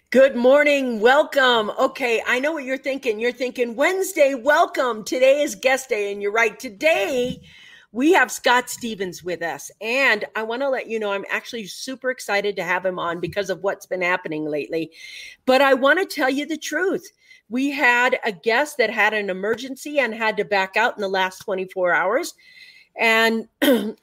Good morning. Welcome. Okay, I know what you're thinking. You're thinking Wednesday, welcome. Today is guest day, and you're right. Today, we have Scott Stevens with us. And I want to let you know I'm actually super excited to have him on because of what's been happening lately. But I want to tell you the truth. We had a guest that had an emergency and had to back out in the last 24 hours. And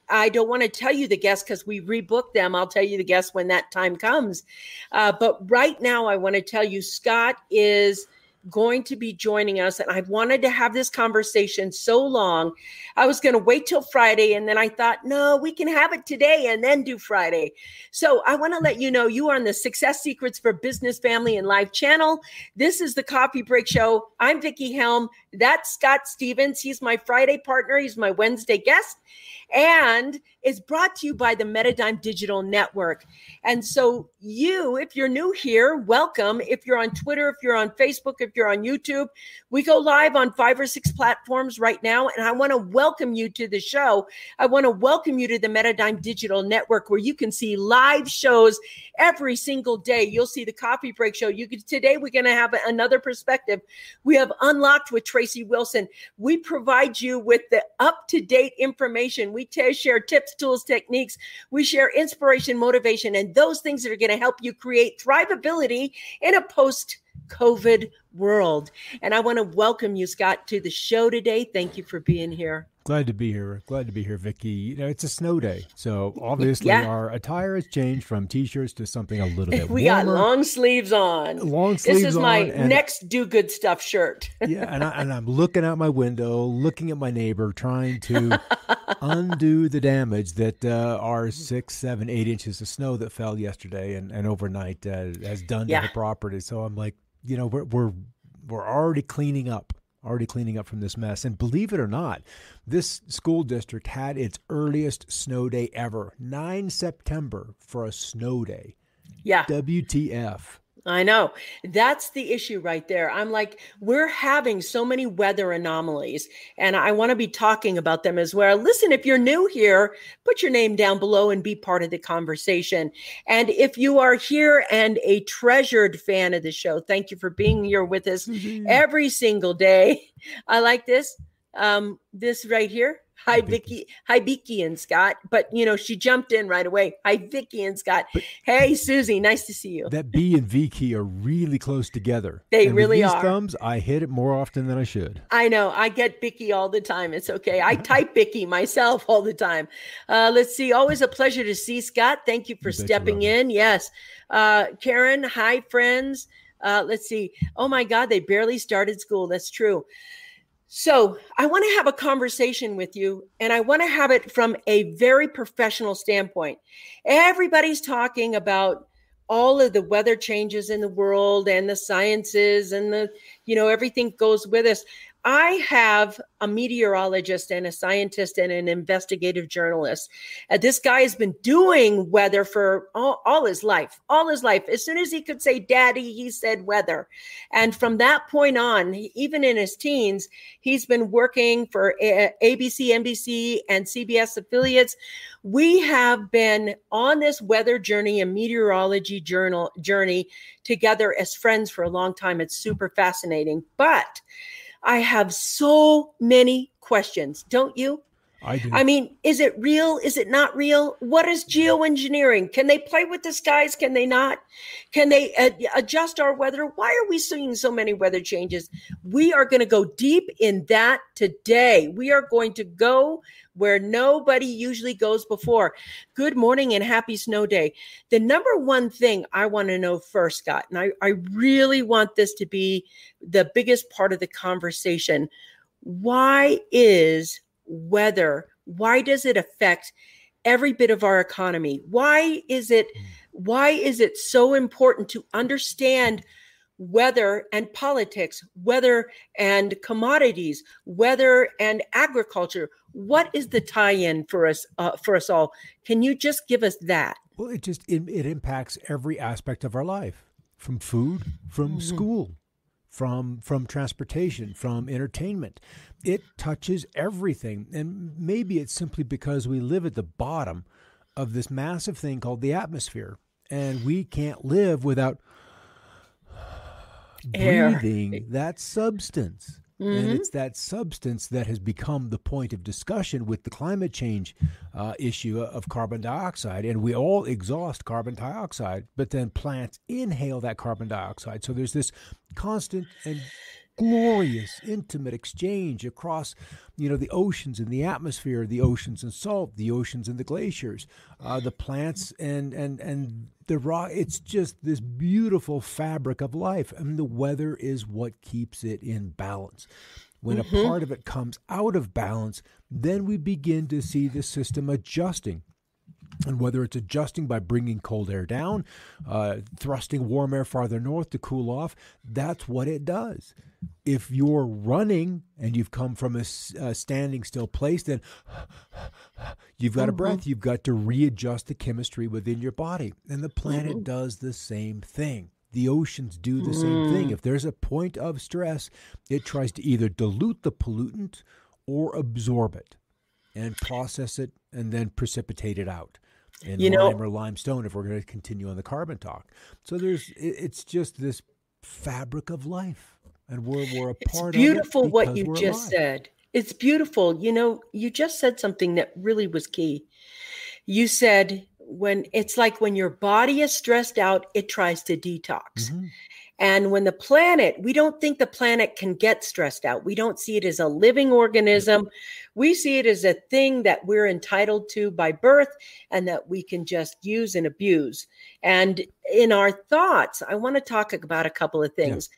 I don't want to tell you the guests because we rebooked them. I'll tell you the guests when that time comes. But right now, I want to tell you, Scott is going to be joining us. And I've wanted to have this conversation so long. I was going to wait till Friday. And then I thought, no, we can have it today and then do Friday. So I want to let you know you are on the Success Secrets for Business, Family, and Life channel. This is the Coffee Break Show. I'm Vickie Helm. That's Scott Stevens. He's my Friday partner. He's my Wednesday guest. And it's brought to you by the Metadime Digital Network. And so you, if you're new here, welcome. If you're on Twitter, if you're on Facebook, if you're on YouTube, we go live on 5 or 6 platforms right now. And I want to welcome you to the show. I want to welcome you to the Metadime Digital Network, where you can see live shows every single day. You'll see the Coffee Break Show. Today, we're going to have another perspective. We have Unlocked with Tracy Wilson. We provide you with the up-to-date information. We share tips, tools, techniques. We share inspiration, motivation, and those things that are going to help you create thrivability in a post-COVID world. And I want to welcome you, Scott, to the show today. Thank you for being here. Glad to be here. Glad to be here, Vickie. You know, it's a snow day, so obviously our attire has changed from T-shirts to something a little bit warmer. We got long sleeves on. This is my next Do Good Stuff shirt. Yeah, and I'm looking out my window, looking at my neighbor, trying to undo the damage that our 6, 7, 8 inches of snow that fell yesterday and overnight has done to the property. So I'm like, you know, we're already cleaning up. From this mess. And believe it or not, this school district had its earliest snow day ever, 9 September for a snow day. Yeah. WTF. I know. That's the issue right there. I'm like, we're having so many weather anomalies, and I want to be talking about them as well. Listen, if you're new here, put your name down below and be part of the conversation. And if you are here and a treasured fan of the show, thank you for being here with us every single day. I like this. This right here. Hi, Vickie. Hi, Vickie and Scott. But, you know, she jumped in right away. Hi, Vickie and Scott. Hey, Susie. Nice to see you. That B and V key are really close together. They really with these are. Thumbs, I hit it more often than I should. I know. I get Vickie all the time. It's okay. I type Vickie myself all the time. Let's see. Always a pleasure to see Scott. Thank you for stepping in. Yes. Karen. Hi, friends. Let's see. Oh, my God. They barely started school. That's true. So I want to have a conversation with you, and I want to have it from a very professional standpoint. Everybody's talking about all of the weather changes in the world and the sciences and everything goes with us. I have a meteorologist and a scientist and an investigative journalist. This guy has been doing weather for all his life. As soon as he could say daddy, he said weather. And from that point on, even in his teens, he's been working for ABC, NBC, and CBS affiliates. We have been on this weather journey and meteorology journey together as friends for a long time. It's super fascinating. But I have so many questions, don't you? I do. I mean, is it real? Is it not real? What is geoengineering? Can they play with the skies? Can they not? Can they adjust our weather? Why are we seeing so many weather changes? We are going to go deep in that today. We are going to go where nobody usually goes before. Good morning and happy snow day. The number one thing I want to know first, Scott, and I really want this to be the biggest part of the conversation. Why is weather, why does it affect every bit of our economy? Why is it so important to understand weather and politics, weather and commodities, weather and agriculture? What is the tie-in for us all? Can you just give us that? Well, it impacts every aspect of our life, from food, from school, from transportation, from entertainment. It touches everything. And maybe it's simply because we live at the bottom of this massive thing called the atmosphere. And we can't live without Air. breathing that substance. And Mm-hmm. it's that substance that has become the point of discussion with the climate change issue of carbon dioxide. And we all exhaust carbon dioxide, but then plants inhale that carbon dioxide. So there's this constant and glorious, intimate exchange across, the oceans and the atmosphere, the oceans and salt, the oceans and the glaciers, the plants and the rock. It's just this beautiful fabric of life, and the weather is what keeps it in balance. When a Mm-hmm. part of it comes out of balance, then we begin to see the system adjusting. And whether it's adjusting by bringing cold air down, thrusting warm air farther north to cool off, that's what it does. If you're running and you've come from a standing still place, then you've got a Mm-hmm. breath. You've got to readjust the chemistry within your body. And the planet Mm-hmm. does the same thing. The oceans do the same thing. Mm. If there's a point of stress, it tries to either dilute the pollutant or absorb it and process it and then precipitate it out in You lime know, or limestone if we're going to continue on the carbon talk. So it's just this fabric of life, and we're a it's part of it beautiful what because you we're just alive. said. It's beautiful. You just said something that really was key. You said when it's like when your body is stressed out, it tries to detox. Mm-hmm. And when the planet, we don't think the planet can get stressed out. We don't see it as a living organism. We see it as a thing that we're entitled to by birth and that we can just use and abuse. And in our thoughts, I want to talk about a couple of Yeah. things.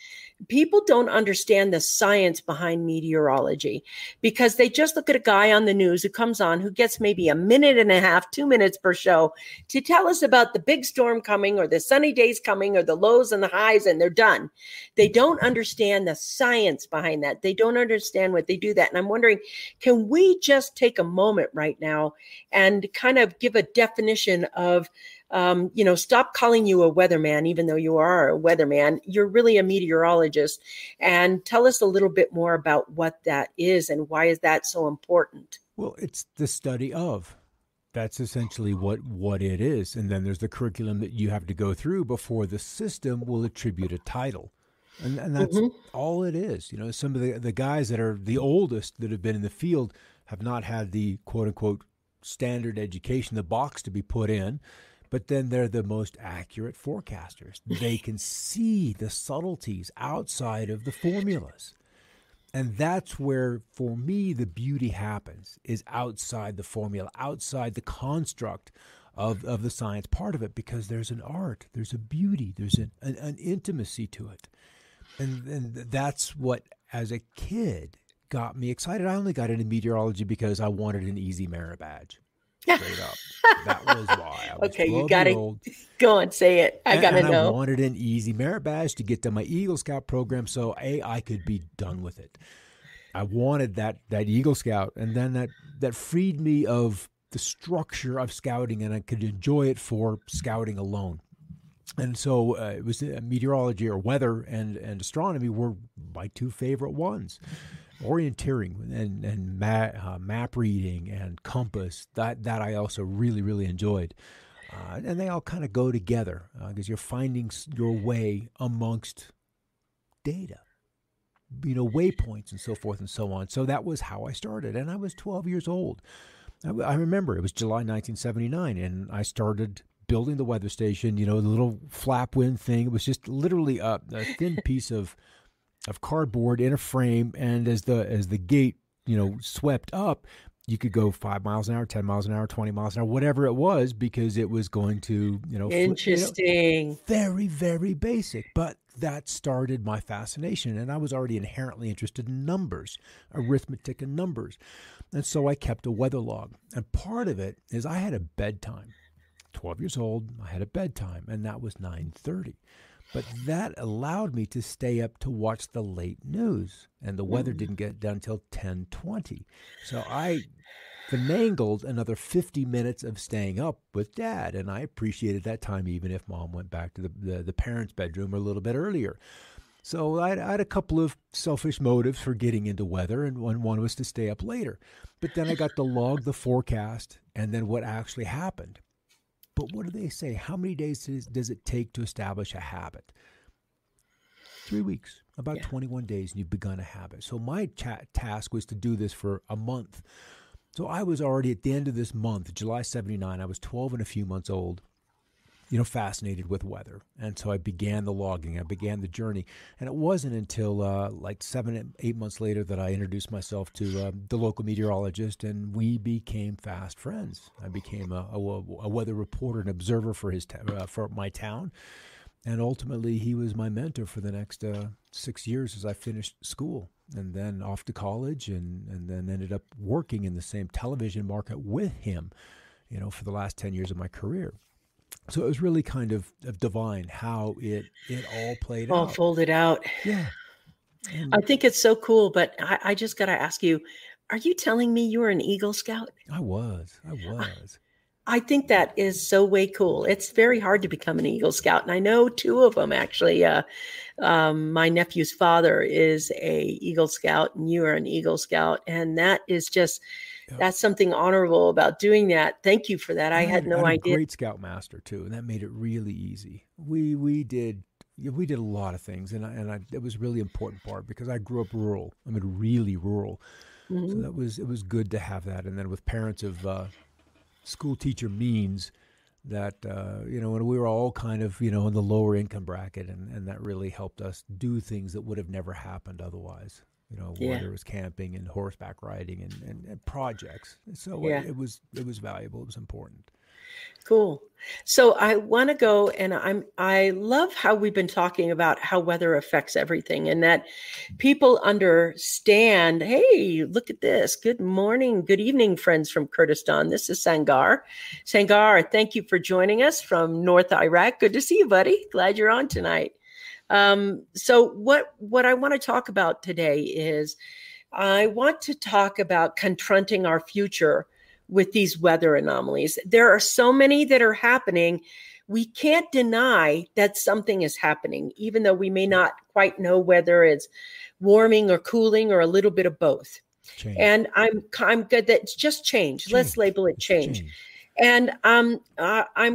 People don't understand the science behind meteorology because they just look at a guy on the news who comes on who gets maybe a minute and a half, 2 minutes per show to tell us about the big storm coming or the sunny days coming or the lows and the highs, and they're done. They don't understand the science behind that. They don't understand what they do that. And I'm wondering, can we just take a moment right now and kind of give a definition of stop calling you a weatherman, even though you are a weatherman. You're really a meteorologist. And tell us a little bit more about what that is and why is that so important? Well, it's the study of. That's essentially what it is. And then there's the curriculum that you have to go through before the system will attribute a title. And that's Mm-hmm. all it is. Some of the guys that are the oldest that have been in the field have not had the quote unquote standard education, the box to be put in, but then they're the most accurate forecasters. They can see the subtleties outside of the formulas. And that's where, for me, the beauty happens, is outside the formula, outside the construct of the science part of it, because there's an art, there's a beauty, there's an intimacy to it. And that's what, as a kid, got me excited. I only got into meteorology because I wanted an easy merit badge. Straight up. That was why. I was Okay, you 12 got years to old. go and say it. I got to And I know. wanted an easy merit badge to get to my Eagle Scout program so I could be done with it. I wanted that Eagle Scout, and then that freed me of the structure of scouting, and I could enjoy it for scouting alone. And so it was meteorology or weather and astronomy were my two favorite ones. Orienteering and map reading and compass, that I also really, really enjoyed. And they all kind of go together because you're finding your way amongst data, waypoints and so forth and so on. So that was how I started. And I was 12 years old. I remember it was July 1979, and I started building the weather station, the little flap wind thing. It was just literally a thin piece of cardboard in a frame, and as the gate swept up, you could go 5 miles an hour, 10 miles an hour, 20 miles an hour, whatever it was, because it was going to Interesting. very, very basic. But that started my fascination, and I was already inherently interested in numbers, arithmetic and numbers. And so I kept a weather log, and part of it is I had a bedtime. 12 years old, I had a bedtime, and that was 9:30. But that allowed me to stay up to watch the late news, and the weather didn't get done until 10:20. So I finagled another 50 minutes of staying up with Dad, and I appreciated that time, even if Mom went back to the parents' bedroom a little bit earlier. So I had a couple of selfish motives for getting into weather, and one was to stay up later. But then I got to log the forecast and then what actually happened. But what do they say? How many days does it take to establish a habit? 3 weeks, about Yeah. 21 days, and you've begun a habit. So my task was to do this for a month. So I was already at the end of this month, July 79, I was 12 and a few months old, fascinated with weather. And so I began the logging, I began the journey. And it wasn't until like 7, 8 months later that I introduced myself to the local meteorologist, and we became fast friends. I became a weather reporter and observer for for my town. And ultimately, he was my mentor for the next 6 years as I finished school, and then off to college, and then ended up working in the same television market with him, for the last 10 years of my career. So it was really kind of divine how it all played All out. folded out. Yeah. I think it's so cool, but I just got to ask you, are you telling me you were an Eagle Scout? I was. I think that is so way cool. It's very hard to become an Eagle Scout. And I know two of them, actually. My nephew's father is a Eagle Scout, and you are an Eagle Scout. And that is just, that's something honorable about doing that. Thank you for that. I had no idea. A great scoutmaster too, and that made it really easy. We did a lot of things, and it was a really important part because I grew up rural. I mean, really rural. Mm-hmm. So it was good to have that. And then with parents of school teacher means that, when we were all kind of, in the lower income bracket, and that really helped us do things that would have never happened otherwise, whether it was camping and horseback riding and projects. So it was valuable. It was important. Cool. So I want to go, and I love how we've been talking about how weather affects everything, and that people understand, hey, look at this. Good morning, good evening, friends from Kurdistan. This is Sangar. Sangar, thank you for joining us from North Iraq. Good to see you, buddy. Glad you're on tonight. So what I want to talk about today is I want to talk about confronting our future with these weather anomalies. There are so many that are happening. We can't deny that something is happening, even though we may not quite know whether it's warming or cooling or a little bit of both. Change. And I'm good that it's just change. Let's label it change. And I'm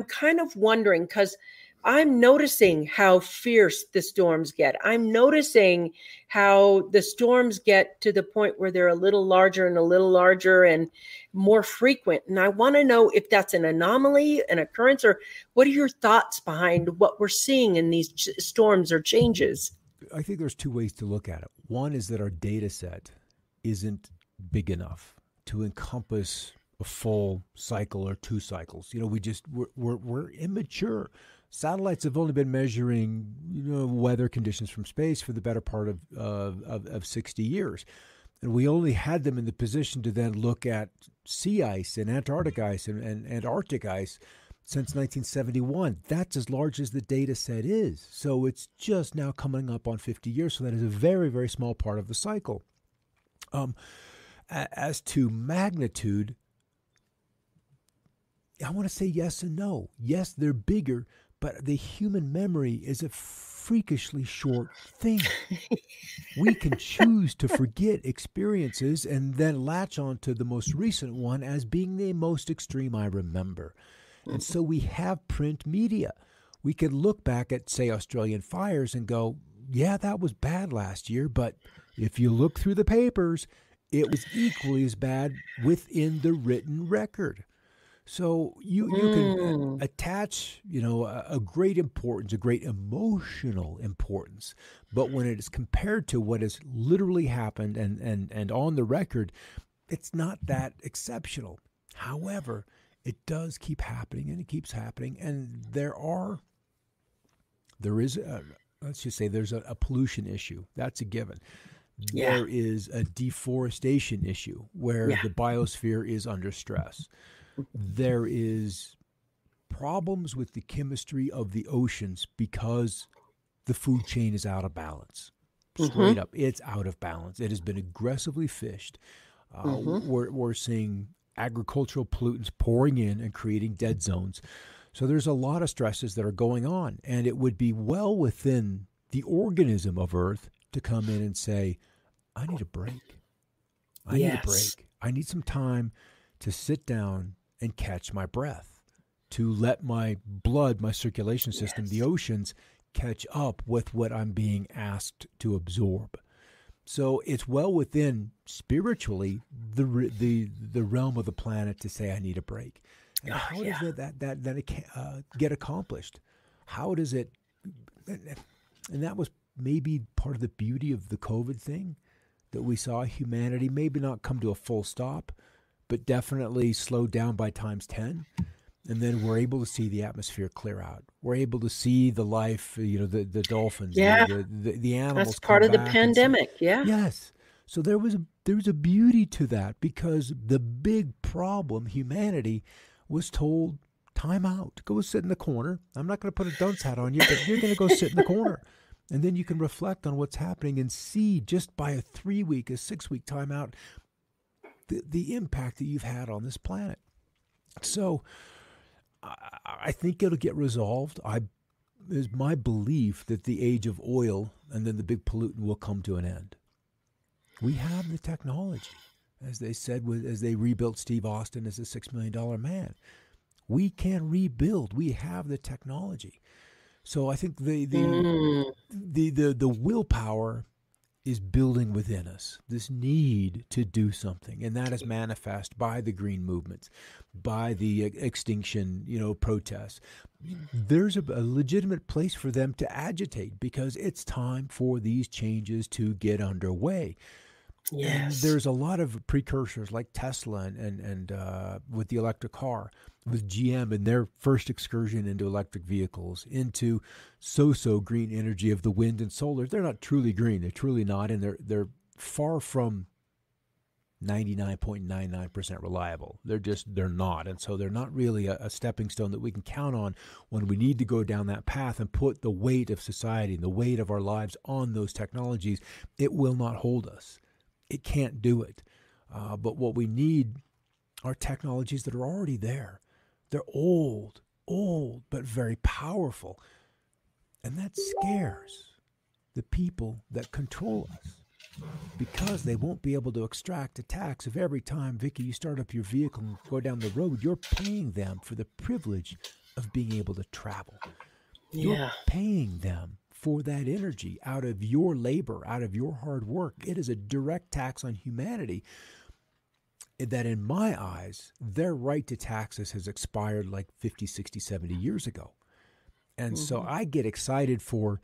kind of wondering, because I'm noticing how fierce the storms get. I'm noticing how the storms get to the point where they're a little larger and more frequent. And I want to know if that's an anomaly, an occurrence, or what are your thoughts behind what we're seeing in these storms or changes? I think there's two ways to look at it. One is that our data set isn't big enough to encompass a full cycle or two cycles. We're immature. Satellites have only been measuring, weather conditions from space for the better part of 60 years. And we only had them in the position to then look at sea ice and Antarctic ice and Arctic ice since 1971. That's as large as the data set is. So it's just now coming up on 50 years. So that is a very, very small part of the cycle. As to magnitude, I want to say yes and no. Yes, they're bigger, but the human memory is a freakishly short thing. We can choose to forget experiences and then latch on to the most recent one as being the most extreme I remember. And so we have print media. We can look back at, say, Australian fires and go, yeah, that was bad last year, but if you look through the papers, it was equally as bad within the written record. So you can attach, a great importance, a great emotional importance. But when it is compared to what has literally happened and on the record, it's not that exceptional. However, it does keep happening, and it keeps happening. And there's a pollution issue. That's a given. Yeah. There is a deforestation issue where the biosphere is under stress. There is problems with the chemistry of the oceans because the food chain is out of balance. Straight up, it's out of balance. It has been aggressively fished. We're seeing agricultural pollutants pouring in and creating dead zones. So there's a lot of stresses that are going on, and it would be well within the organism of Earth to come in and say, I need a break. I need a break. I need some time to sit down and catch my breath, to let my blood, my circulation system, the oceans, catch up with what I'm being asked to absorb. So it's well within spiritually the realm of the planet to say I need a break. And how does that get accomplished? How does it? And that was maybe part of the beauty of the COVID thing, that we saw humanity maybe not come to a full stop, but definitely slowed down by times 10. And then we're able to see the atmosphere clear out. We're able to see the life, the dolphins, the animals. That's part of the pandemic. Yeah. Yes. So there was a beauty to that, because the big problem, humanity, was told, time out. Go sit in the corner. I'm not going to put a dunce hat on you, but you're going to go sit in the corner. And then you can reflect on what's happening and see, just by a 3-week, a 6-week timeout, the impact that you've had on this planet. So I think it'll get resolved. It's my belief that the age of oil and then the big pollutant will come to an end. We have the technology, as they said, as they rebuilt Steve Austin as a $6 million man. We can rebuild. We have the technology. So I think the willpower is building within us, this need to do something, and that is manifest by the green movements, by the extinction, protests. There's a legitimate place for them to agitate, because it's time for these changes to get underway. Yes. And there's a lot of precursors like Tesla and with the electric car, with GM and their first excursion into electric vehicles, into so-so green energy of the wind and solar. They're not truly green. They're truly not, and they're far from 99.99% reliable. They're not. And so they're not really a stepping stone that we can count on when we need to go down that path and put the weight of society and the weight of our lives on those technologies. It will not hold us. It can't do it. But what we need are technologies that are already there. They're old, but very powerful. And that scares the people that control us, because they won't be able to extract a tax of every time, Vickie, you start up your vehicle and go down the road. You're paying them for the privilege of being able to travel. Yeah. You're paying them for that energy out of your labor, out of your hard work. It is a direct tax on humanity that, in my eyes, their right to taxes has expired like 50, 60, 70 years ago. And so I get excited for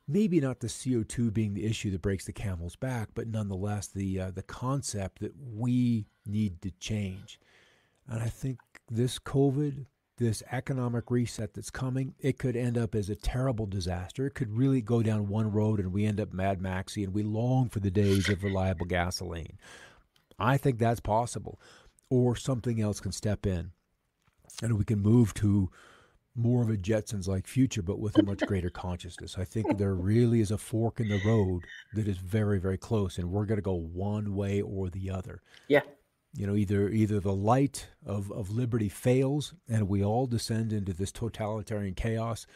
maybe not the CO2 being the issue that breaks the camel's back, but nonetheless the concept that we need to change. And I think this COVID, this economic reset that's coming, it could end up as a terrible disaster. It could really go down one road and we end up Mad Maxy and we long for the days of reliable gasoline. I think that's possible. Or something else can step in and we can move to more of a Jetsons-like future, but with a much greater consciousness. I think there really is a fork in the road that is very, very close, and we're going to go one way or the other. Yeah. Either the light of liberty fails and we all descend into this totalitarian chaos,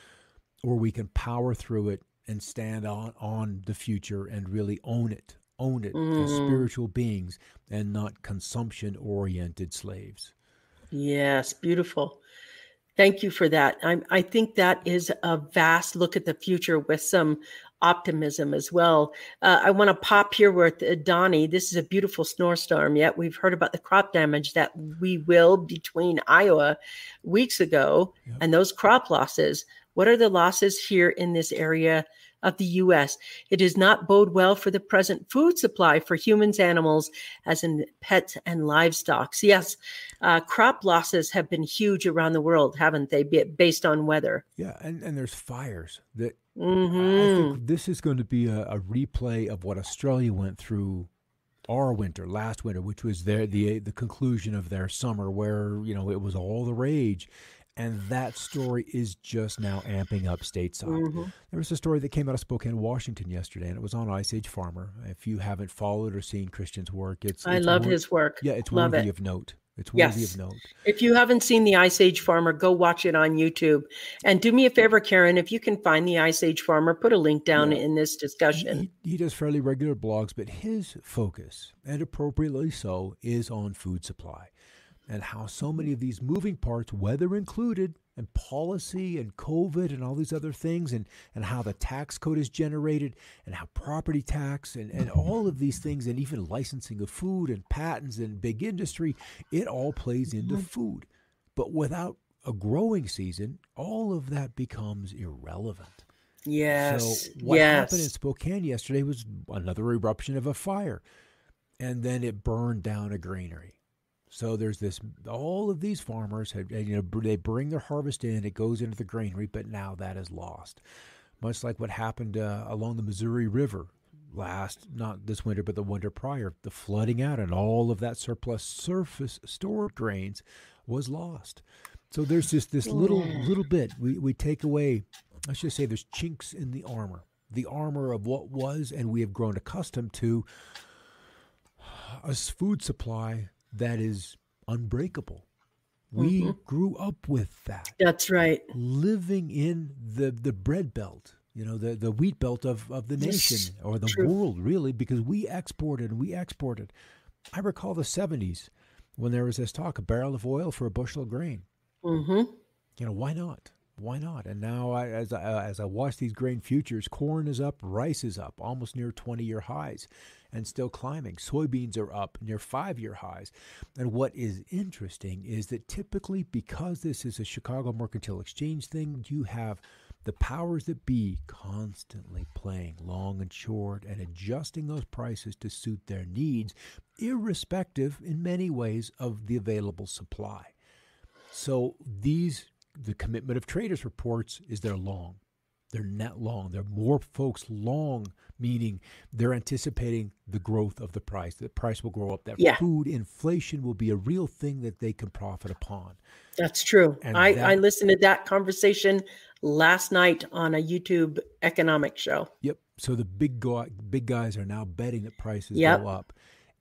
or we can power through it and stand on the future and really own it as spiritual beings and not consumption-oriented slaves. Yes, beautiful. Thank you for that. I think that is a vast look at the future with some optimism as well. I want to pop here with Donnie. This is a beautiful snowstorm. Yet we've heard about the crop damage that we will between Iowa weeks ago and those crop losses. What are the losses here in this area of the U.S.? It does not bode well for the present food supply for humans, animals, as in pets and livestock. So yes, crop losses have been huge around the world, haven't they, based on weather? Yeah, and there's fires that I think this is going to be a replay of what Australia went through last winter, which was the conclusion of their summer where, it was all the rage. And that story is just now amping up stateside. There was a story that came out of Spokane, Washington yesterday, and it was on Ice Age Farmer. If you haven't followed or seen Christian's work, I love his work. Yeah, it's worthy of note. It's worthy of note. If you haven't seen the Ice Age Farmer, go watch it on YouTube. And do me a favor, Karen, if you can find the Ice Age Farmer, put a link down in this discussion. He does fairly regular blogs, but his focus, and appropriately so, is on food supply. And how so many of these moving parts, weather included, and policy and COVID and all these other things, and how the tax code is generated, and how property tax and all of these things, and even licensing of food and patents and big industry, it all plays into food. But without a growing season, all of that becomes irrelevant. Yes. So what happened in Spokane yesterday was another eruption of a fire, and then it burned down a granary. So there's all of these farmers, they bring their harvest in, it goes into the granary, but now that is lost. Much like what happened along the Missouri River not this winter, but the winter prior, the flooding out and all of that surplus surface stored grains was lost. So there's just this little bit we take away. I should say there's chinks in the armor of what was, and we have grown accustomed to a food supply that is unbreakable. We grew up with that. That's right. Living in the bread belt, the wheat belt of the nation or the world, really, because we exported. I recall the 70s when there was this talk, a barrel of oil for a bushel of grain. Why not? Why not? And now, as I watch these grain futures, corn is up, rice is up, almost near 20-year highs, and still climbing. Soybeans are up near 5-year highs. And what is interesting is that typically, because this is a Chicago Mercantile Exchange thing, you have the powers that be constantly playing long and short and adjusting those prices to suit their needs, irrespective, in many ways, of the available supply. So the commitment of traders reports is they're long. They're net long. There are more folks long, meaning they're anticipating the growth of the price. The price will grow up. That food inflation will be a real thing that they can profit upon. That's true. I listened to that conversation last night on a YouTube economic show. Yep. So the big guys are now betting that prices go up.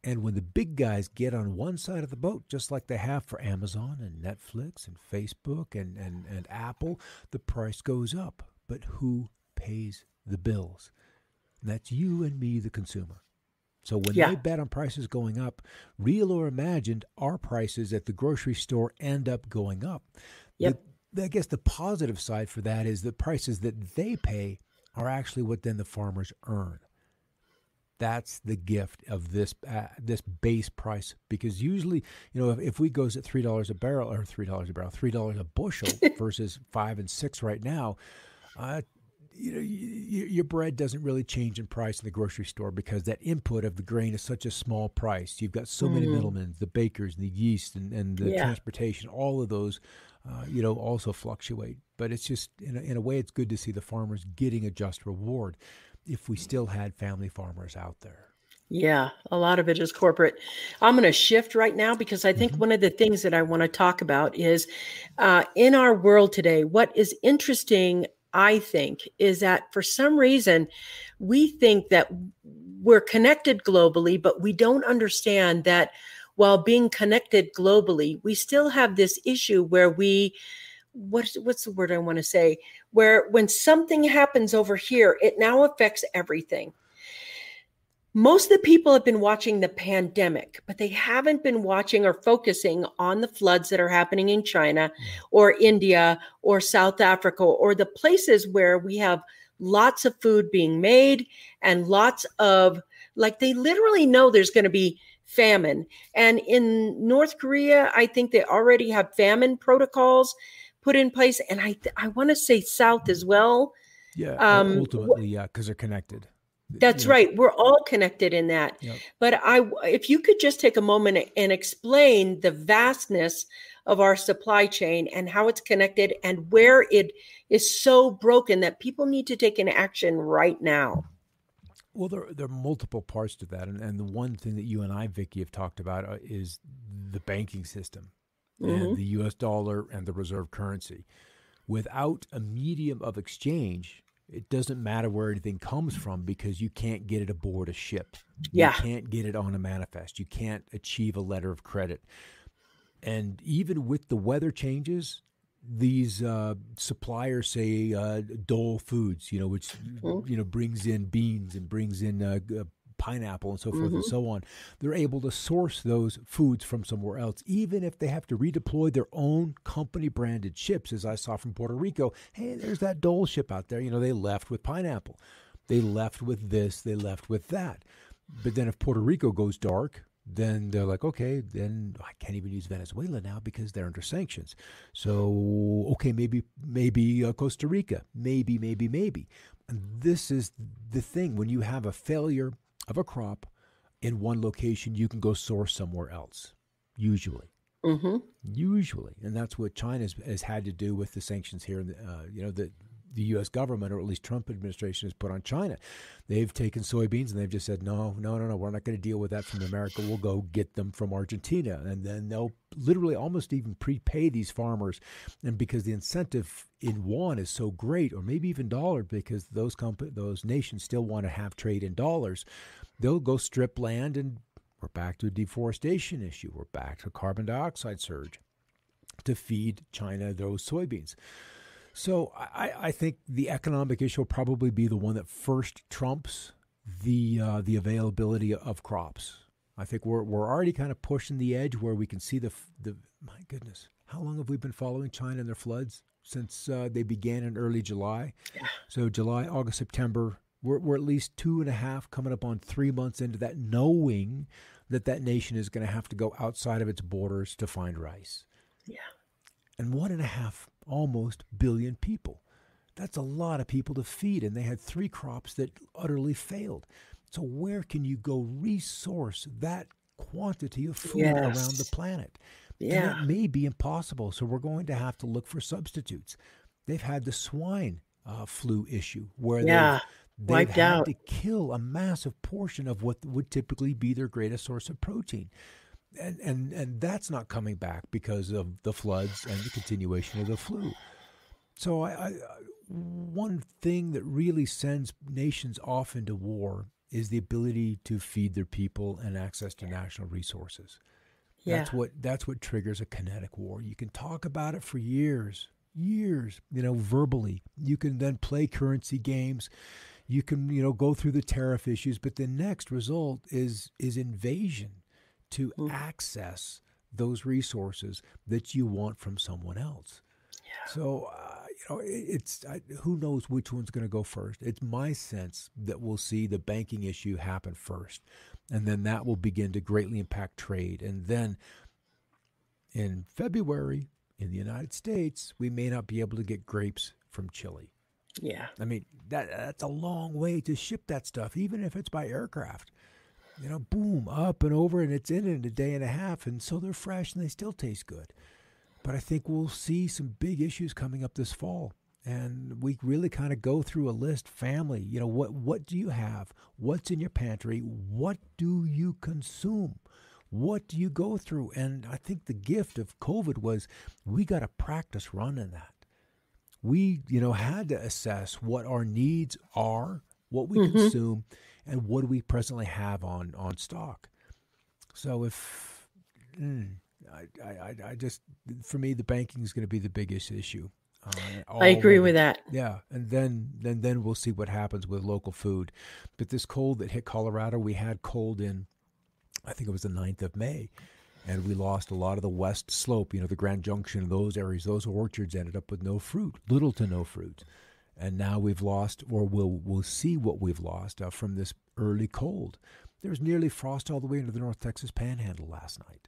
And when the big guys get on one side of the boat, just like they have for Amazon and Netflix and Facebook and Apple, the price goes up. But who pays the bills? And that's you and me, the consumer. So when they bet on prices going up, real or imagined, our prices at the grocery store end up going up. Yep. I guess the positive side for that is the prices that they pay are actually what then the farmers earn. That's the gift of this base price, because usually, if wheat goes at $3 a barrel or $3 a bushel versus 5 and 6 right now, your bread doesn't really change in price in the grocery store because that input of the grain is such a small price. You've got so many middlemen, the bakers, the yeast, and the transportation. All of those, also fluctuate. But it's just in a way, it's good to see the farmers getting a just reward. If we still had family farmers out there. Yeah, a lot of it is corporate. I'm going to shift right now because I think one of the things that I want to talk about is in our world today, what is interesting, I think, is that for some reason, we think that we're connected globally, but we don't understand that while being connected globally, we still have this issue where what's the word I want to say? Where when something happens over here, it now affects everything. Most of the people have been watching the pandemic, but they haven't been watching or focusing on the floods that are happening in China or India or South Africa or the places where we have lots of food being made and lots of, they literally know there's going to be famine. And in North Korea, I think they already have famine protocols put in place. And I want to say South as well. Yeah, ultimately, because they're connected. That's right. We're all connected in that. Yep. But if you could just take a moment and explain the vastness of our supply chain and how it's connected and where it is so broken that people need to take an action right now. Well, there are multiple parts to that. And the one thing that you and I, Vickie, have talked about is the banking system and the U.S. dollar and the reserve currency. Without a medium of exchange, it doesn't matter where anything comes from because you can't get it aboard a ship. You can't get it on a manifest. You can't achieve a letter of credit. And even with the weather changes, these suppliers say Dole Foods, which brings in beans and brings in pineapple and so forth and so on. They're able to source those foods from somewhere else, even if they have to redeploy their own company-branded ships, as I saw from Puerto Rico. Hey, there's that Dole ship out there. They left with pineapple. They left with this. They left with that. But then if Puerto Rico goes dark, then they're like, okay, then I can't even use Venezuela now because they're under sanctions. So, okay, maybe Costa Rica, maybe. And this is the thing. When you have a failure of a crop in one location, you can go source somewhere else, usually. Usually. And that's what China has had to do with the sanctions here. The U.S. government, or at least Trump administration, has put on China. They've taken soybeans and they've just said, no, we're not going to deal with that from America. We'll go get them from Argentina. And then they'll literally almost even prepay these farmers. And because the incentive in yuan is so great, or maybe even dollar, because those nations still want to have trade in dollars, they'll go strip land, and we're back to a deforestation issue. We're back to a carbon dioxide surge to feed China those soybeans. So I think the economic issue will probably be the one that first trumps the availability of crops. I think we're already kind of pushing the edge where we can see the my goodness, how long have we been following China and their floods since they began in early July? Yeah. So July, August, September, we're at least 2.5, coming up on 3 months into that, knowing that nation is going to have to go outside of its borders to find rice. Yeah. And 1.5 almost billion people. That's a lot of people to feed. And they had 3 crops that utterly failed. So where can you go resource that quantity of food around the planet? Yeah. And that may be impossible. So we're going to have to look for substitutes. They've had the swine flu issue where they've had to kill a massive portion of what would typically be their greatest source of protein. And that's not coming back because of the floods and the continuation of the flu. So one thing that really sends nations off into war is the ability to feed their people and access to national resources. Yeah. That's what triggers a kinetic war. You can talk about it for years, verbally. You can then play currency games. You can, go through the tariff issues, but the next result is invasion, to access those resources that you want from someone else. Yeah. So, who knows which one's going to go first. It's my sense that we'll see the banking issue happen first, and then that will begin to greatly impact trade. And then in February, in the United States, we may not be able to get grapes from Chile. Yeah. I mean, that's a long way to ship that stuff, even if it's by aircraft. Boom, up and over, and it's in a day and a half, and so they're fresh and they still taste good. But I think we'll see some big issues coming up this fall, and we really kind of go through a list. Family, what do you have? What's in your pantry? What do you consume? What do you go through? And I think the gift of COVID was we got a practice run in that. We, had to assess what our needs are, what we consume, and what do we presently have on stock. So if I just, for me, the banking is going to be the biggest issue. I agree with that. Yeah, and then we'll see what happens with local food. But this cold that hit Colorado, we had cold in, I think it was the 9th of May, and we lost a lot of the west slope, the Grand Junction, those areas, those orchards ended up with no fruit, little to no fruit. And now we've lost, or we'll see what we've lost from this early cold. There was nearly frost all the way into the North Texas Panhandle last night.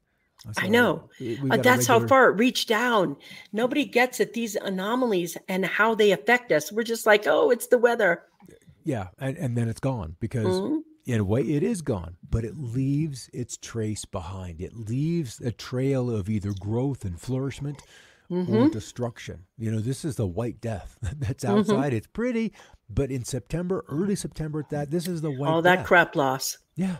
I know. That's how far it reached down. Nobody gets it, these anomalies and how they affect us. We're just like, oh, it's the weather. Yeah, and then it's gone because in a way it is gone, but it leaves its trace behind. It leaves a trail of either growth and flourishment or destruction. This is the white death that's outside. It's pretty, but in September, early September this is the white death. All that crop loss. Yeah.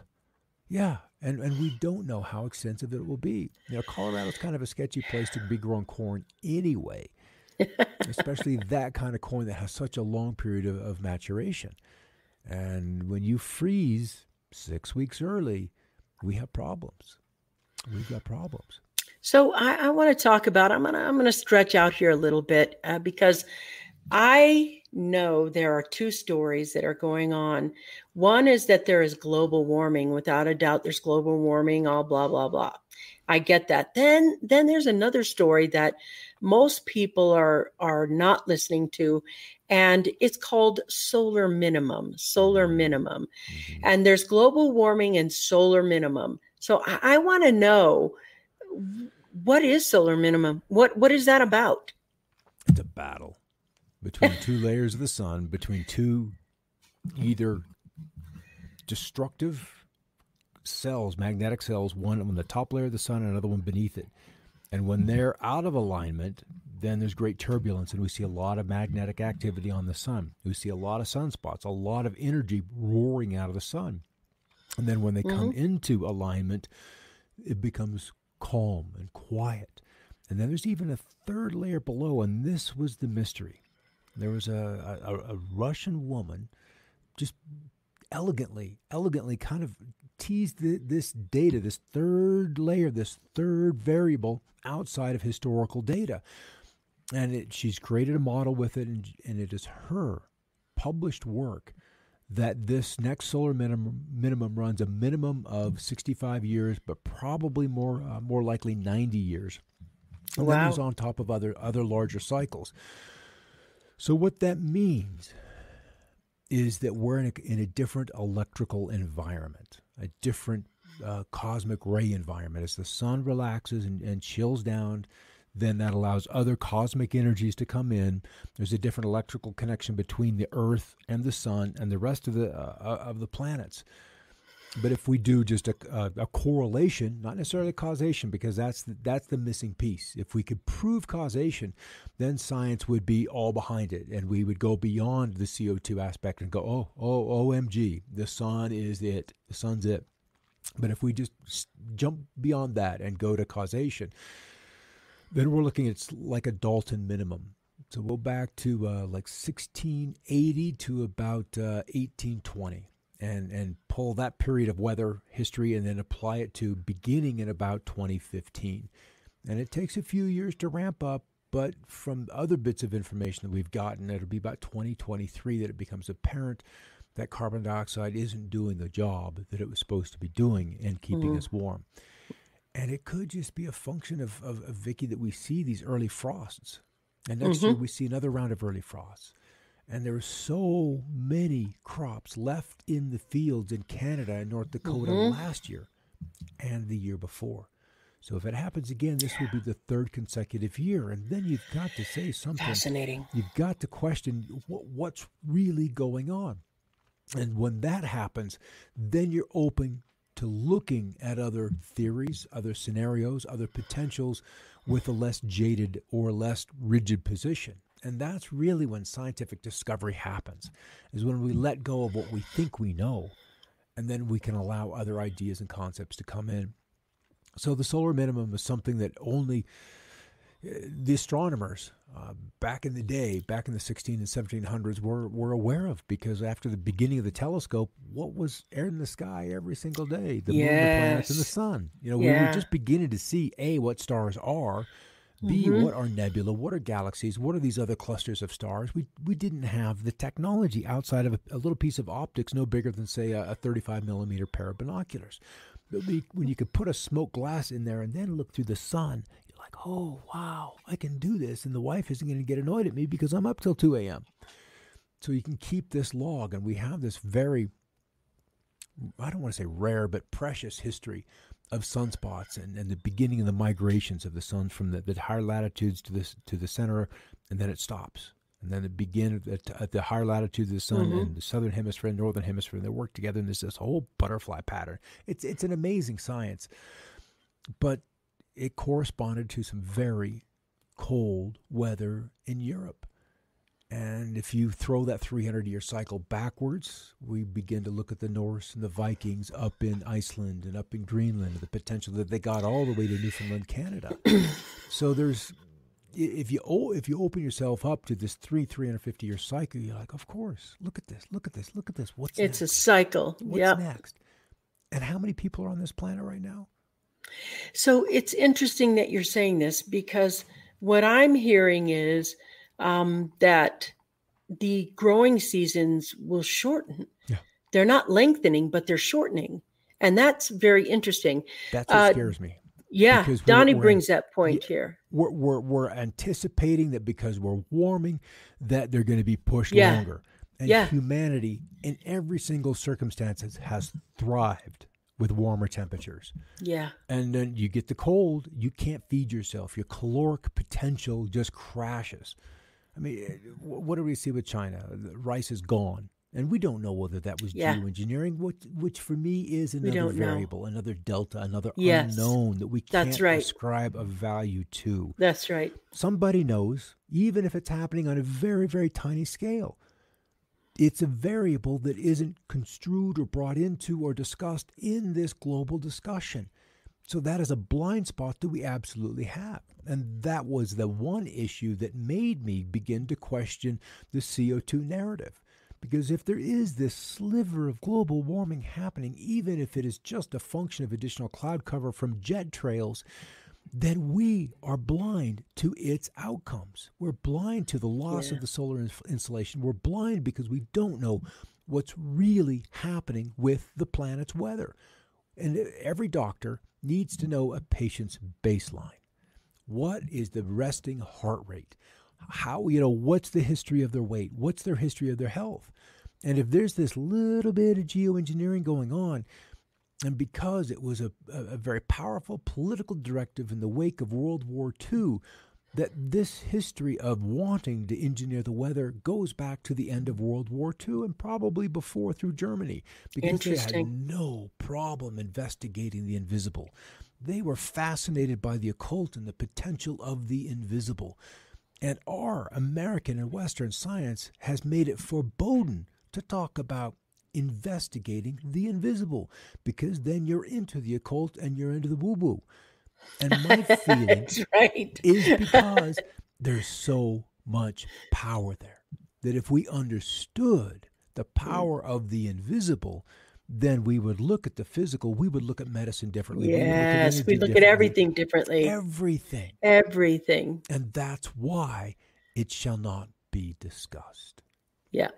And we don't know how extensive it will be. Colorado's kind of a sketchy place to be growing corn anyway, especially that kind of corn that has such a long period of maturation. And when you freeze 6 weeks early, we have problems. We've got problems. So I want to talk about, I'm going to stretch out here a little bit because I know there are two stories that are going on. One is that there is global warming. Without a doubt, there's global warming, all blah, blah, blah. I get that. Then there's another story that most people are not listening to, and it's called solar minimum. Solar minimum. Mm-hmm. And there's global warming and solar minimum. So I want to know, what is solar minimum? What is that about? It's a battle between two layers of the sun, between two either destructive cells, magnetic cells, one on the top layer of the sun and another one beneath it. And when they're out of alignment, then there's great turbulence, and we see a lot of magnetic activity on the sun. We see a lot of sunspots, a lot of energy roaring out of the sun. And then when they come into alignment, it becomes calm and quiet. And then there's even a third layer below, and this was the mystery. There was a Russian woman just elegantly kind of teased this data, this third layer, this third variable outside of historical data. And she's created a model with it, and it is her published work that this next solar minimum runs a minimum of 65 years, but probably more likely 90 years. And then there's on top of other larger cycles. So what that means is that we're in a different electrical environment, a different cosmic ray environment. As the sun relaxes and chills down, then that allows other cosmic energies to come in. There's a different electrical connection between the Earth and the sun and the rest of the planets. But if we do just a correlation, not necessarily causation, because that's the missing piece. If we could prove causation, then science would be all behind it, and we would go beyond the CO2 aspect and go, OMG, the sun is it. The sun's it. But if we just jump beyond that and go to causation, then we're looking at like a Dalton minimum. So we'll back to like 1680 to about 1820. And pull that period of weather history and then apply it to beginning in about 2015. And it takes a few years to ramp up, but from other bits of information that we've gotten, it'll be about 2023 that it becomes apparent that carbon dioxide isn't doing the job that it was supposed to be doing in keeping us warm. And it could just be a function of Vickie, that we see these early frosts. And next year we see another round of early frosts. And there are so many crops left in the fields in Canada and North Dakota last year and the year before. So if it happens again, this will be the third consecutive year. And then you've got to say something. Fascinating. You've got to question what's really going on. And when that happens, then you're open to looking at other theories, other scenarios, other potentials with a less jaded or less rigid position. And that's really when scientific discovery happens, is when we let go of what we think we know, and then we can allow other ideas and concepts to come in. So the solar minimum is something that only the astronomers back in the day, back in the 16 and 1700s, were aware of, because after the beginning of the telescope, what was in the sky every single day? The moon, the planets, and the sun. We were just beginning to see, A, what stars are, B, what are nebula, what are galaxies, what are these other clusters of stars? We didn't have the technology outside of a little piece of optics no bigger than, say, a 35 millimeter pair of binoculars. But when you could put a smoke glass in there and then look through the sun, you're like, oh, wow, I can do this, and the wife isn't going to get annoyed at me because I'm up till 2 a.m. So you can keep this log, and we have this very, I don't want to say rare, but precious history of sunspots and the beginning of the migrations of the sun from the higher latitudes to the center, and then it stops. And then it begins at the higher latitudes of the sun in the southern hemisphere and northern hemisphere, and they work together, and there's this whole butterfly pattern. It's an amazing science, but it corresponded to some very cold weather in Europe. And if you throw that 300-year cycle backwards, we begin to look at the Norse and the Vikings up in Iceland and up in Greenland, and the potential that they got all the way to Newfoundland, Canada. So there's, if you open yourself up to this 350-year cycle, you're like, of course, look at this. What's next? It's a cycle. What's next? And how many people are on this planet right now? So it's interesting that you're saying this, because what I'm hearing is that the growing seasons will shorten. Yeah. They're not lengthening, but they're shortening. And that's very interesting. That's what scares me. Yeah, Because Donnie brings that point here. We're anticipating that because we're warming, that they're going to be pushed longer. And humanity, in every single circumstance, has thrived with warmer temperatures. Yeah. And then you get the cold, you can't feed yourself. Your caloric potential just crashes. I mean, what do we see with China? The rice is gone. And we don't know whether that was geoengineering, which for me is another variable, another delta, another unknown that we can't ascribe a value to. That's right. Somebody knows, even if it's happening on a very, very tiny scale. It's a variable that isn't construed or brought into or discussed in this global discussion. So that is a blind spot that we absolutely have. And that was the one issue that made me begin to question the CO2 narrative. Because if there is this sliver of global warming happening, even if it is just a function of additional cloud cover from jet trails, then we are blind to its outcomes. We're blind to the loss of the solar insulation. We're blind because we don't know what's really happening with the planet's weather. And every doctor needs to know a patient's baseline. What is the resting heart rate? How, what's the history of their weight? What's their history of their health? And if there's this little bit of geoengineering going on, and because it was a very powerful political directive in the wake of World War II, that this history of wanting to engineer the weather goes back to the end of World War II and probably before through Germany, because they had no problem investigating the invisible. They were fascinated by the occult and the potential of the invisible. And our American and Western science has made it foreboding to talk about investigating the invisible, because then you're into the occult and you're into the woo-woo. And my feeling is because there's so much power there, that if we understood the power of the invisible, then we would look at the physical, we would look at medicine differently. Yes, we look at everything differently. Everything. And that's why it shall not be discussed. Yeah.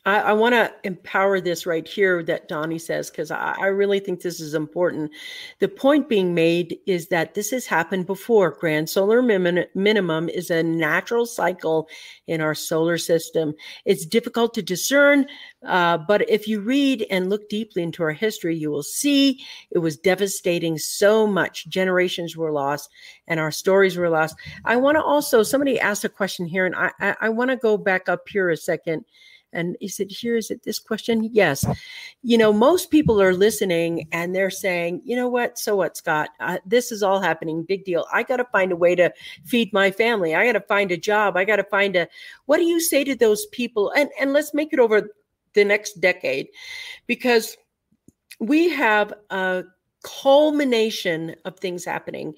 I want to empower this right here that Donnie says, because I really think this is important. The point being made is that this has happened before. Grand solar minimum is a natural cycle in our solar system. It's difficult to discern, but if you read and look deeply into our history, you will see it was devastating so much. Generations were lost and our stories were lost. I want to also, somebody asked a question here, and I want to go back up here a second. And is it this question? Yes. Most people are listening and they're saying, you know what? So what, Scott? This is all happening. Big deal. I got to find a way to feed my family. I got to find a job. I got to find what do you say to those people? And let's make it over the next decade, because we have a culmination of things happening.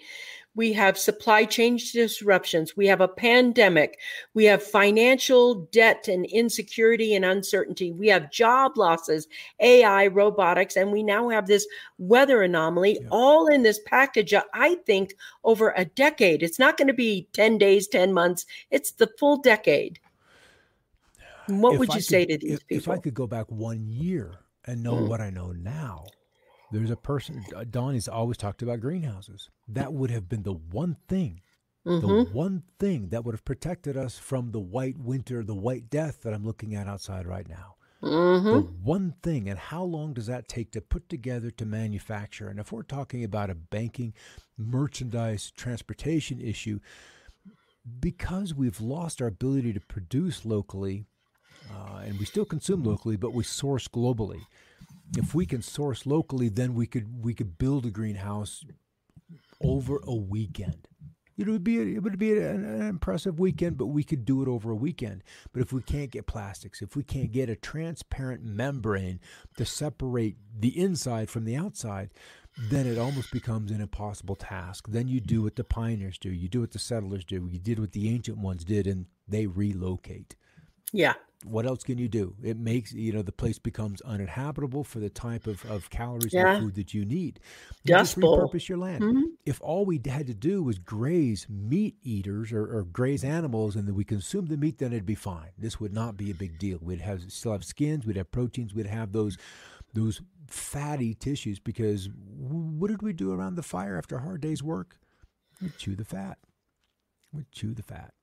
We have supply chain disruptions. We have a pandemic. We have financial debt and insecurity and uncertainty. We have job losses, AI, robotics, and we now have this weather anomaly, all in this package, I think, over a decade. It's not going to be 10 days, 10 months. It's the full decade. What would you say to these people? If I could go back 1 year and know what I know now, there's a person, Donnie's always talked about greenhouses. That would have been the one thing, the one thing that would have protected us from the white winter, the white death that I'm looking at outside right now. The one thing. And how long does that take to put together, to manufacture? And if we're talking about a banking, merchandise, transportation issue, because we've lost our ability to produce locally, and we still consume locally, but we source globally. If we can source locally, then we could build a greenhouse over a weekend. It would be an impressive weekend, but we could do it over a weekend. But if we can't get plastics, if we can't get a transparent membrane to separate the inside from the outside, then it almost becomes an impossible task. Then you do what the pioneers do. You do what the settlers do. You did what the ancient ones did, and they relocate. Yeah. what else can you do? It makes, the place becomes uninhabitable for the type of calories and the Yeah. food that you need. You just Dust Bowl. repurpose your land. Hmm. If all we had to do was graze meat eaters or graze animals and then we consume the meat, then it'd be fine. This would not be a big deal. Still have skins, we'd have proteins, we'd have those fatty tissues, because what did we do around the fire after a hard day's work? We'd chew the fat. We'd chew the fat.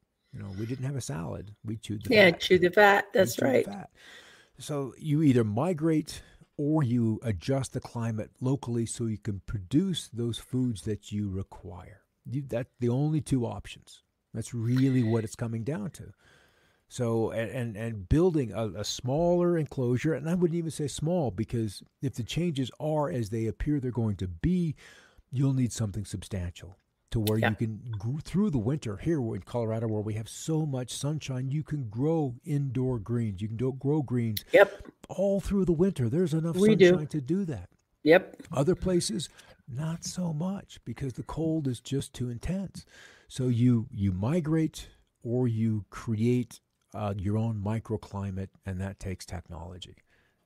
We didn't have a salad. We chewed the Yeah, fat. chew the fat. That's right. The fat. So you either migrate or you adjust the climate locally so you can produce those foods that you require. That's the only two options. That's really what it's coming down to. So, and building a smaller enclosure, and I wouldn't even say small, because if the changes are as they appear they're going to be, you'll need something substantial to where you can through the winter here in Colorado, where we have so much sunshine, you can grow indoor greens. You can grow greens all through the winter. There's enough sunshine to do that. Yep. Other places, not so much, because the cold is just too intense. So you migrate or you create your own microclimate, and that takes technology.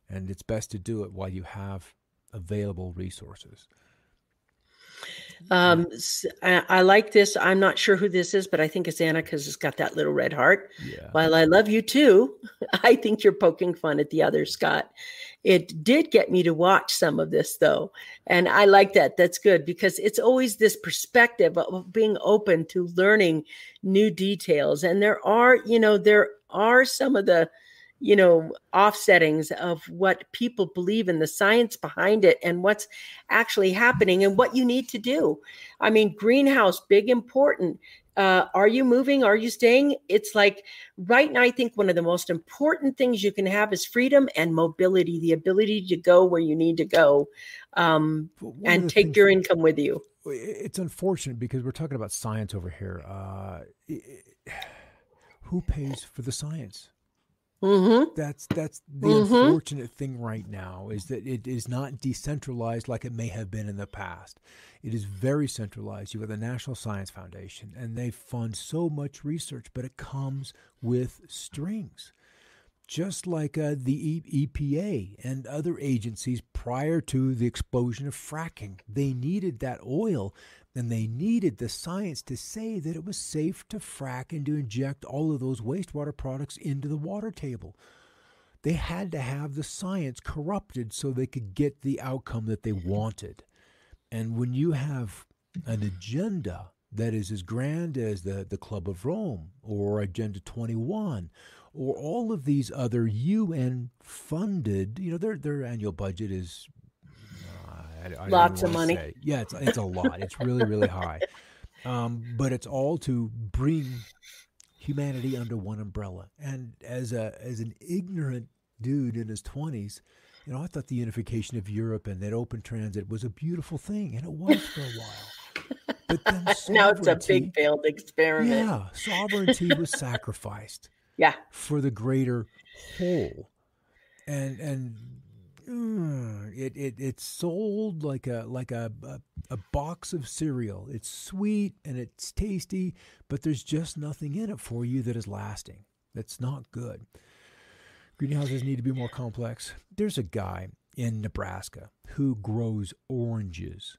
And it's best to do it while you have available resources. I like this. I'm not sure who this is, but I think it's Anna, because it's got that little red heart. Yeah. While I love you too, I think you're poking fun at the others, Scott. It did get me to watch some of this, though. And I like that. That's good, because it's always this perspective of being open to learning new details. And there are some of the offsettings of what people believe in, the science behind it, and what's actually happening and what you need to do. I mean, greenhouse, big, important. Are you moving? Are you staying? It's like right now, I think one of the most important things you can have is freedom and mobility, the ability to go where you need to go, and take your income with you. It's unfortunate because we're talking about science over here. Who pays for the science? Mm-hmm. That's the unfortunate thing right now, is that it is not decentralized like it may have been in the past. It is very centralized. You have the National Science Foundation, and they fund so much research, but it comes with strings. Just like the EPA and other agencies prior to the explosion of fracking, they needed that oil. And they needed the science to say that it was safe to frack and to inject all of those wastewater products into the water table. They had to have the science corrupted so they could get the outcome that they wanted. And when you have an agenda that is as grand as the Club of Rome or Agenda 21 or all of these other UN-funded, their annual budget is... Lots of money. Yeah, it's a lot. It's really, really high. But it's all to bring humanity under one umbrella. And as an ignorant dude in his 20s, I thought the unification of Europe and that open transit was a beautiful thing, and it was for a while. But then now it's a big failed experiment. Yeah, sovereignty was sacrificed. Yeah, for the greater whole, and it's sold like a box of cereal. It's sweet and it's tasty, but there's just nothing in it for you that is lasting. That's not good. Greenhouses need to be more complex. There's a guy in Nebraska who grows oranges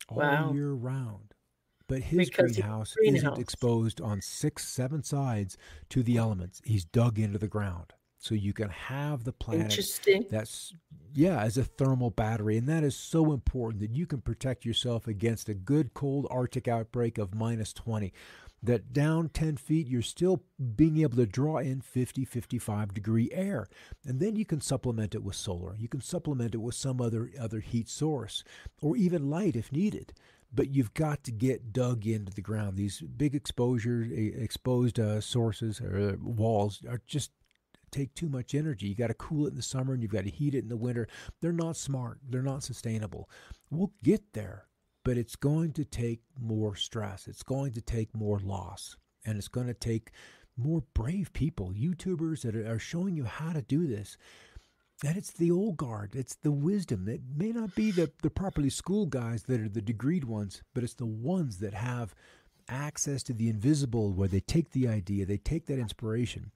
all year round, but his greenhouse isn't exposed on 6-7 sides to the elements. He's dug into the ground. So you can have the planet that's, as a thermal battery. And that is so important, that you can protect yourself against a good cold Arctic outbreak of -20. That down 10 feet, you're still being able to draw in 50, 55 degree air. And then you can supplement it with solar. You can supplement it with some other heat source, or even light if needed. But you've got to get dug into the ground. These big exposed sources or walls are just take too much energy. You got to cool it in the summer and you've got to heat it in the winter. They're not smart. They're not sustainable. We'll get there, but it's going to take more stress. It's going to take more loss, and it's going to take more brave people, YouTubers that are showing you how to do this. And it's the old guard. It's the wisdom. It may not be the properly schooled guys that are the degreed ones, but it's the ones that have access to the invisible, where they take the idea, they take that inspiration,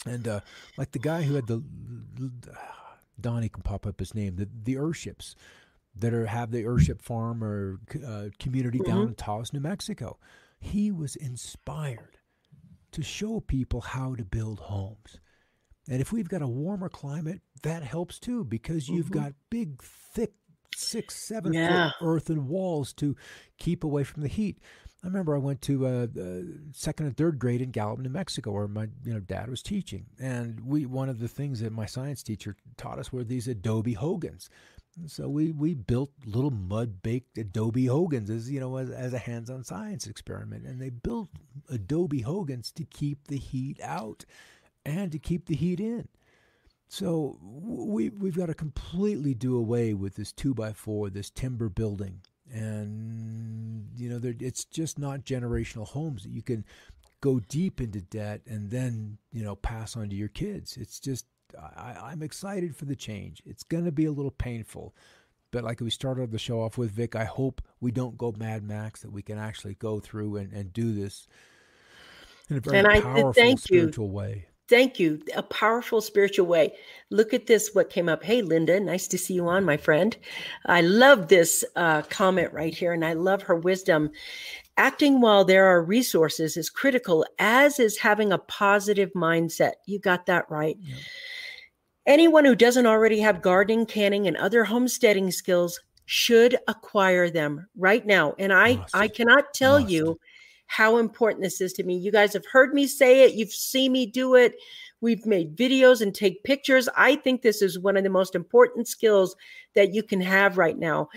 And like the guy who had Donnie can pop up his name, the Earthships that have the Earthship farm or community down Mm-hmm. in Taos, New Mexico. He was inspired to show people how to build homes. And if we've got a warmer climate, that helps too, because you've Mm-hmm. got big, thick, 6, 7 foot Yeah. earthen walls to keep away from the heat. I remember I went to second and third grade in Gallup, New Mexico, where my dad was teaching, and one of the things that my science teacher taught us were these adobe hogans. And so we built little mud baked adobe hogans as a hands-on science experiment, and they built adobe hogans to keep the heat out and to keep the heat in. So we've got to completely do away with this 2x4, this timber building, and it's just not generational homes that you can go deep into debt and then pass on to your kids. It's just I'm excited for the change. It's going to be a little painful, but like we started the show off with, Vic, I hope we don't go Mad Max, that we can actually go through and do this in a very And I powerful thank you. spiritual way. Thank you. A powerful spiritual way. Look at this, what came up. Hey, Linda, nice to see you on, my friend. I love this comment right here, and I love her wisdom. Acting while there are resources is critical, as is having a positive mindset. You got that right. Yeah. Anyone who doesn't already have gardening, canning, and other homesteading skills should acquire them right now. And I cannot tell you how important this is to me. You guys have heard me say it. You've seen me do it. We've made videos and take pictures. I think this is one of the most important skills that you can have right now.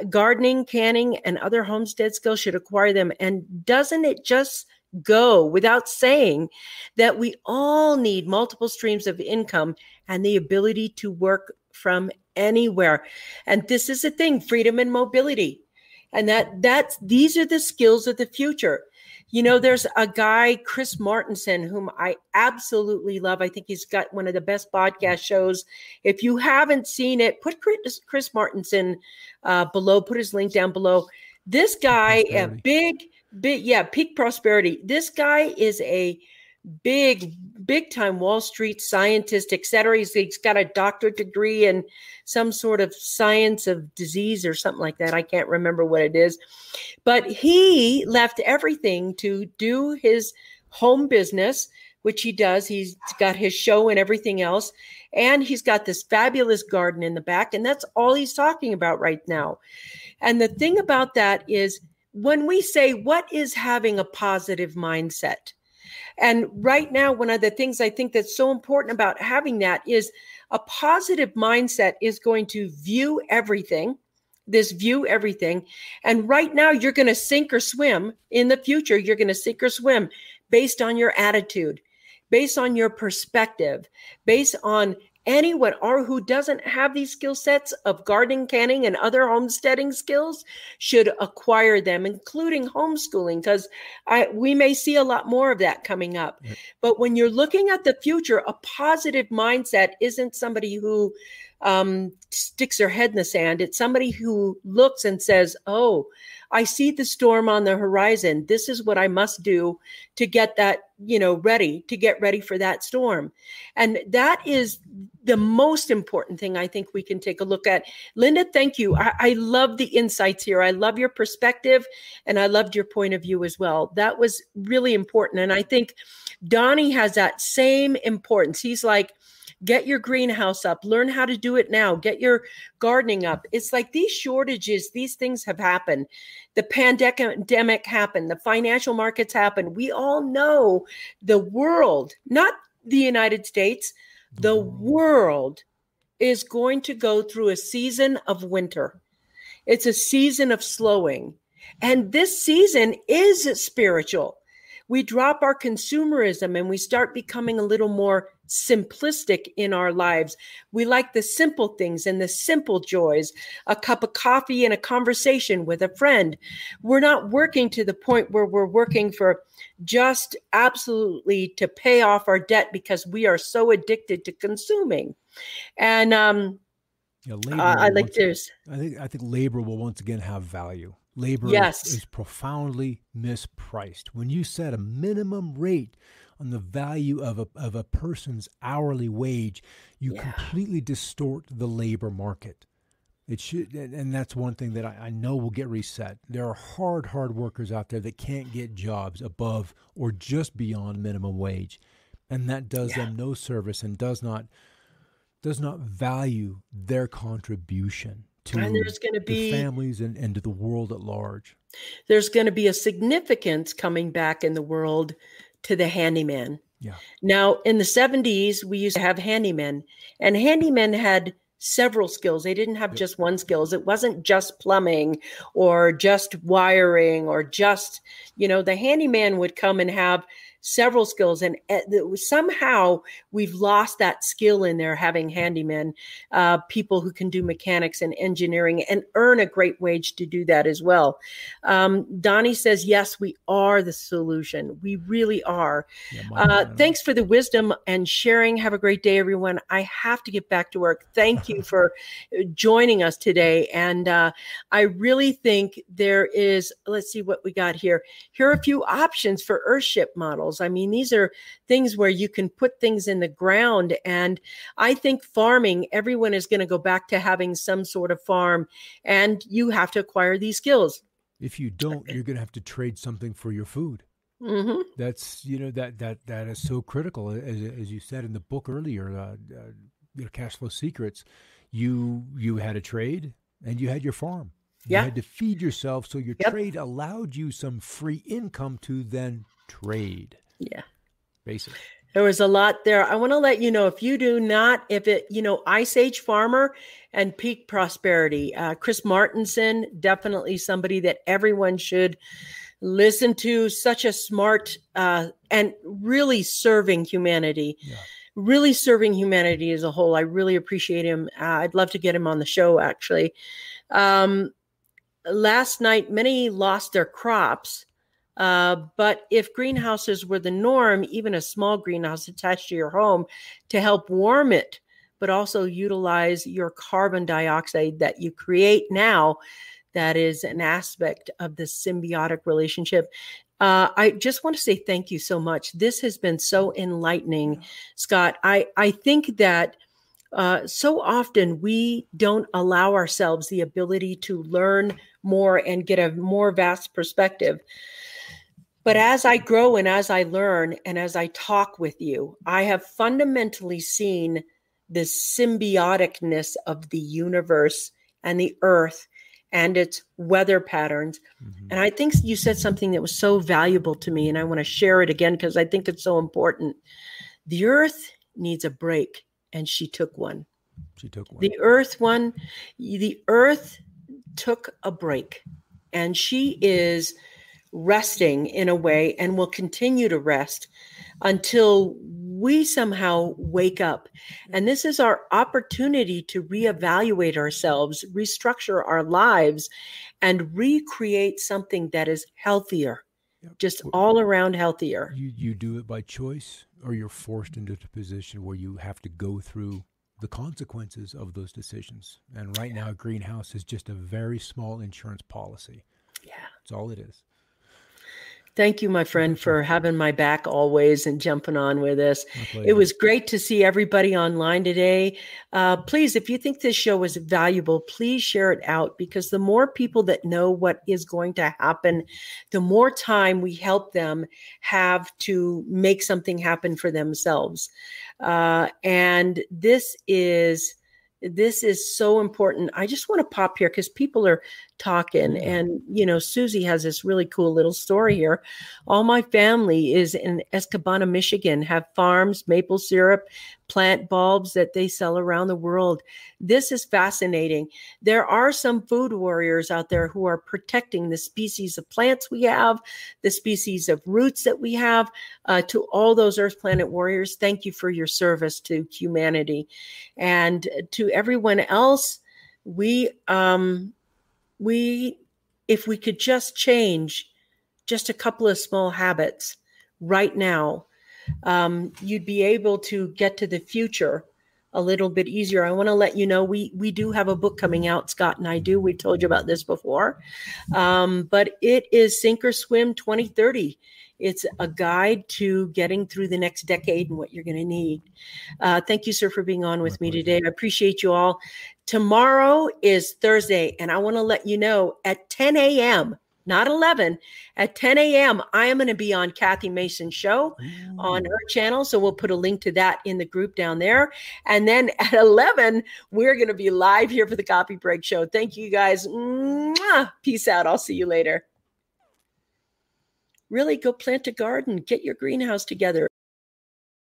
Gardening, canning, and other homestead skills should acquire them. And doesn't it just go without saying that we all need multiple streams of income and the ability to work from anywhere? And this is the thing, freedom and mobility. And these are the skills of the future. There's a guy, Chris Martenson, whom I absolutely love. I think he's got one of the best podcast shows. If you haven't seen it, put Chris Martenson below, put his link down below. This guy, Peak Prosperity. This guy is a big time Wall Street scientist, et cetera. He's got a doctorate degree in some sort of science of disease or something like that. I can't remember what it is, but he left everything to do his home business, which he does. He's got his show and everything else. And he's got this fabulous garden in the back. And that's all he's talking about right now. And the thing about that is, when we say, what is having a positive mindset? And right now, one of the things I think that's so important about having that is a positive mindset is going to view everything. And right now, you're going to sink or swim. In the future, you're going to sink or swim based on your attitude, based on your perspective, based on anyone or who doesn't have these skill sets of gardening, canning, and other homesteading skills should acquire them, including homeschooling, because we may see a lot more of that coming up. Yep. But when you're looking at the future, a positive mindset isn't somebody who sticks their head in the sand. It's somebody who looks and says, oh, I see the storm on the horizon. This is what I must do to get that, ready for that storm. And that is the most important thing I think we can take a look at. Linda, thank you. I love the insights here. I love your perspective, and I loved your point of view as well. That was really important. And I think Donnie has that same importance. He's like, get your greenhouse up, learn how to do it now, get your gardening up. It's like these shortages, these things have happened. The pandemic happened, the financial markets happened. We all know the world, not the United States, the world is going to go through a season of winter. It's a season of slowing. And this season is spiritual. We drop our consumerism and we start becoming a little more simplistic in our lives. We like the simple things and the simple joys, a cup of coffee and a conversation with a friend. We're not working to the point where we're working for just absolutely to pay off our debt because we are so addicted to consuming. And I think labor will once again have value. Labor is profoundly mispriced. When you set a minimum rate on the value of a person's hourly wage, you completely distort the labor market. It should, and that's one thing that I know will get reset. There are hard workers out there that can't get jobs above or just beyond minimum wage, and that does them no service and does not value their contribution to the families and to the world at large. There's going to be a significance coming back in the world to the handyman. Yeah. Now, in the 70s, we used to have handymen, and handymen had several skills. They didn't have just one skills. It wasn't just plumbing or just wiring or just, the handyman would come and have several skills. And somehow we've lost that skill in there, having handymen, people who can do mechanics and engineering and earn a great wage to do that as well. Donnie says, yes, we are the solution. We really are. Thanks for the wisdom and sharing. Have a great day, everyone. I have to get back to work. Thank you for joining us today. And I really think there is, let's see what we got here. Here are a few options for Earthship models. I mean, these are things where you can put things in the ground. And I think farming, everyone is going to go back to having some sort of farm, and you have to acquire these skills. If you don't, you're going to have to trade something for your food. Mm-hmm. That's, that is so critical. As you said in the book earlier, Cash Flow Secrets, you had a trade and you had your farm. You had to feed yourself. So your trade allowed you some free income to then trade. Yeah. Basically. There was a lot there. I want to let you know, if you do not, Ice Age Farmer and Peak Prosperity, Chris Martenson, definitely somebody that everyone should listen to. Such a smart and really serving humanity. Yeah. Really serving humanity as a whole. I really appreciate him. I'd love to get him on the show, actually. Last night, many lost their crops. But if greenhouses were the norm, even a small greenhouse attached to your home to help warm it, but also utilize your carbon dioxide that you create now, that is an aspect of the symbiotic relationship. I just want to say thank you so much. This has been so enlightening, Scott. I think that so often we don't allow ourselves the ability to learn more and get a more vast perspective. But as I grow and as I learn and as I talk with you, I have fundamentally seen the symbioticness of the universe and the earth and its weather patterns. Mm-hmm. And I think you said something that was so valuable to me, and I want to share it again because I think it's so important. The earth needs a break, and she took one. The earth took a break, and she is resting in a way and will continue to rest until we somehow wake up. And this is our opportunity to reevaluate ourselves, restructure our lives, and recreate something that is healthier, just all around healthier. You do it by choice, or you're forced into a position where you have to go through the consequences of those decisions. And right now, a greenhouse is just a very small insurance policy. Yeah. That's all it is. Thank you, my friend, for having my back always and jumping on with us. It was great to see everybody online today. Please, if you think this show was valuable, please share it out, because the more people that know what is going to happen, the more time we help them have to make something happen for themselves. And this is so important. I just want to pop here because people are talking, and, Susie has this really cool little story here. All my family is in Escanaba, Michigan, have farms, maple syrup, plant bulbs that they sell around the world. This is fascinating. There are some food warriors out there who are protecting the species of plants we have, the species of roots that we have. To all those Earth Planet warriors, thank you for your service to humanity. And to everyone else, if we could just change just a couple of small habits right now, you'd be able to get to the future a little bit easier. I want to let you know, we do have a book coming out, Scott and I do. We told you about this before, but it is Sink or Swim 2030. It's a guide to getting through the next decade and what you're going to need. Thank you, sir, for being on with me today. I appreciate you all. Tomorrow is Thursday, and I want to let you know at 10 a.m., not 11, at 10 a.m., I am going to be on Kathy Mason's show on her channel. So we'll put a link to that in the group down there. And then at 11, we're going to be live here for the Coffee Break Show. Thank you guys. Mwah. Peace out. I'll see you later. Really, go plant a garden. Get your greenhouse together.